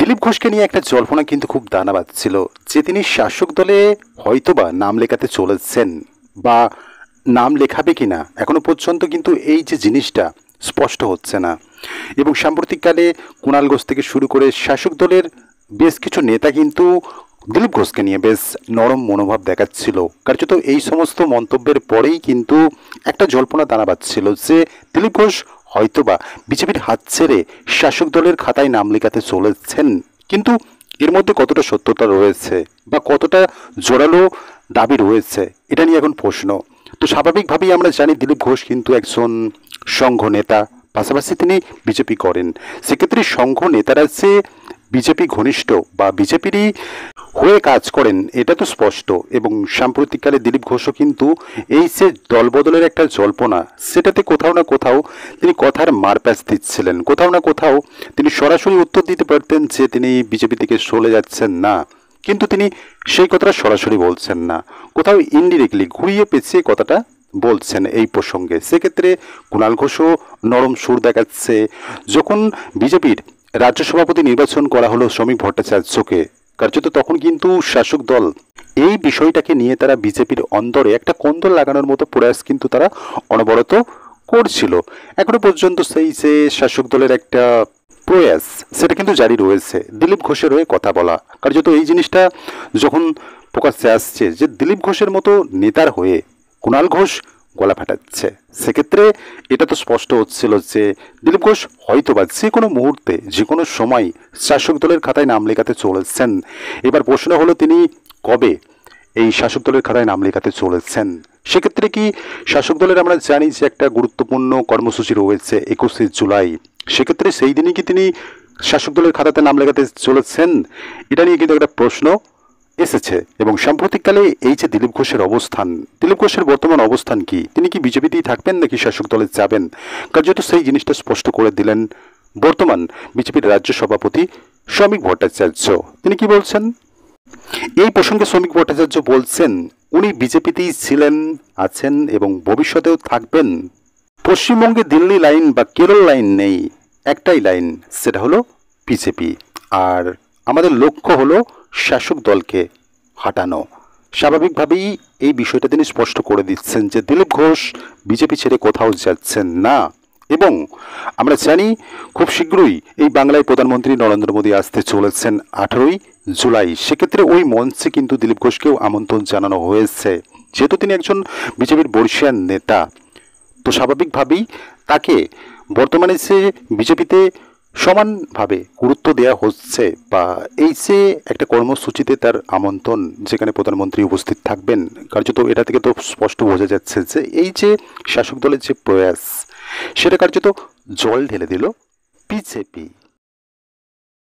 দিলীপ ঘোষকে নিয়ে একটা জল্পনা কিন্তু খুব দানা বাঁধছিল যে তিনি শাসক দলে হয়তোবা নাম লেখাতে চলেছেন বা নাম লেখাবে কিনা এখনো পর্যন্ত কিন্তু এই যে জিনিসটা স্পষ্ট হচ্ছে না। এবং সাম্প্রতিককালে কুণাল ঘোষ থেকে শুরু করে শাসক দলের বেশ কিছু নেতা কিন্তু দিলীপ ঘোষকে নিয়ে বেশ নরম মনোভাব দেখাচ্ছিল। কার্যত এই সমস্ত মন্তব্যের পরেই কিন্তু একটা জল্পনা দানা বাঁধছিল যে দিলীপ ঘোষ হয়তোবা বিজেপির হাত ছেড়ে শাসক দলের খাতায় নাম লেখাতে চলেছেন। কিন্তু এর মধ্যে কতটা সত্যতা রয়েছে বা কতটা জোরালো দাবি রয়েছে এটা নিয়ে এখন প্রশ্ন। তো স্বাভাবিকভাবেই আমরা জানি দিলীপ ঘোষ কিন্তু একজন সংঘ নেতা, পাশাপাশি তিনি বিজেপি করেন। সেক্ষেত্রে সংঘ নেতারা যে বিজেপি ঘনিষ্ঠ বা বিজেপিরই হয়ে কাজ করেন এটা তো স্পষ্ট। এবং সাম্প্রতিককালে দিলীপ ঘোষও কিন্তু এই যে দলবদলের একটা জল্পনা সেটাতে কোথাও না কোথাও তিনি কথার মারপ্যাচ দিচ্ছিলেন, কোথাও না কোথাও তিনি সরাসরি উত্তর দিতে পারতেন যে তিনি বিজেপি থেকে চলে যাচ্ছেন না, কিন্তু তিনি সেই কথাটা সরাসরি বলছেন না, কোথাও ইনডিরেক্টলি ঘুরিয়ে পেঁচিয়ে কথাটা বলছেন এই প্রসঙ্গে। সেক্ষেত্রে কুণাল ঘোষও নরম সুর দেখাচ্ছে। যখন বিজেপির রাজ্য সভাপতি নির্বাচন করা হলো শ্রমিক ভট্টাচার্যকে, কার্যত তখন কিন্তু শাসক দল এই বিষয়টাকে নিয়ে তারা বিজেপির অন্তরে একটা কোন্দল লাগানোর মতো প্রয়াস কিন্তু তারা অনবরত করছিল। এখনো পর্যন্ত সেই যে শাসক দলের একটা প্রয়াস সেটা কিন্তু জারি রয়েছে, দিলীপ ঘোষের হয়ে কথা বলা। কার্যত এই জিনিসটা যখন প্রকাশ্যে আসছে যে দিলীপ ঘোষের মতো নেতার হয়ে কুণাল ঘোষ গলা ফাটাচ্ছে, সেক্ষেত্রে এটা তো স্পষ্ট হচ্ছিল যে দিলীপ ঘোষ হয়তোবা যে কোনো মুহূর্তে যে কোনো সময় শাসক দলের খাতায় নাম লেখাতে চলেছেন। এবার প্রশ্ন হলো তিনি কবে এই শাসক দলের খাতায় নাম লেখাতে চলেছেন। সেক্ষেত্রে কি শাসক দলের আমরা জানি যে একটা গুরুত্বপূর্ণ কর্মসূচি রয়েছে 21শে জুলাই, সেক্ষেত্রে সেই দিনই কি তিনি শাসক দলের খাতাতে নাম লেখাতে চলেছেন, এটা নিয়ে কিন্তু একটা প্রশ্ন এসেছে। এবং সাম্প্রতিককালে এই যে দিলীপ ঘোষের অবস্থান, দিলীপ ঘোষের বর্তমান অবস্থান কি, তিনি কি বিজেপিতেই থাকবেন নাকি শাসক দলে যাবেন, কার্যত সেই জিনিসটা স্পষ্ট করে দিলেন বর্তমান বিজেপির রাজ্য সভাপতি শ্রমিক ভট্টাচার্য। তিনি কি বলছেন এই প্রসঙ্গে? শ্রমিক ভট্টাচার্য বলছেন উনি বিজেপিতেই ছিলেন, আছেন এবং ভবিষ্যতেও থাকবেন। পশ্চিমবঙ্গে দিল্লি লাইন বা কেরল লাইন নেই, একটাই লাইন, সেটা হলো বিজেপি। আর আমাদের লক্ষ্য হলো শাসক দলকে হাঁটানো। স্বাভাবিকভাবেই এই বিষয়টা তিনি স্পষ্ট করে দিচ্ছেন যে দিলীপ ঘোষ বিজেপি ছেড়ে কোথাও যাচ্ছেন না। এবং আমরা জানি খুব শীঘ্রই এই বাংলায় প্রধানমন্ত্রী নরেন্দ্র মোদী আসতে চলেছেন 18ই জুলাই। সেক্ষেত্রে ওই মঞ্চে কিন্তু দিলীপ ঘোষকেও আমন্ত্রণ জানানো হয়েছে। যেহেতু তিনি একজন বিজেপির বর্ষীয়ান নেতা, তো স্বাভাবিকভাবেই তাকে বর্তমানে যে বিজেপিতে সমানভাবে গুরুত্ব দেওয়া হচ্ছে বা এই যে একটা কর্মসূচিতে তার আমন্ত্রণ যেখানে প্রধানমন্ত্রী উপস্থিত থাকবেন, কার্যত এটা থেকে তো স্পষ্ট বোঝা যাচ্ছে যে এই যে শাসক দলের যে প্রয়াস সেটা কার্যত জল ঢেলে দিল বিজেপি।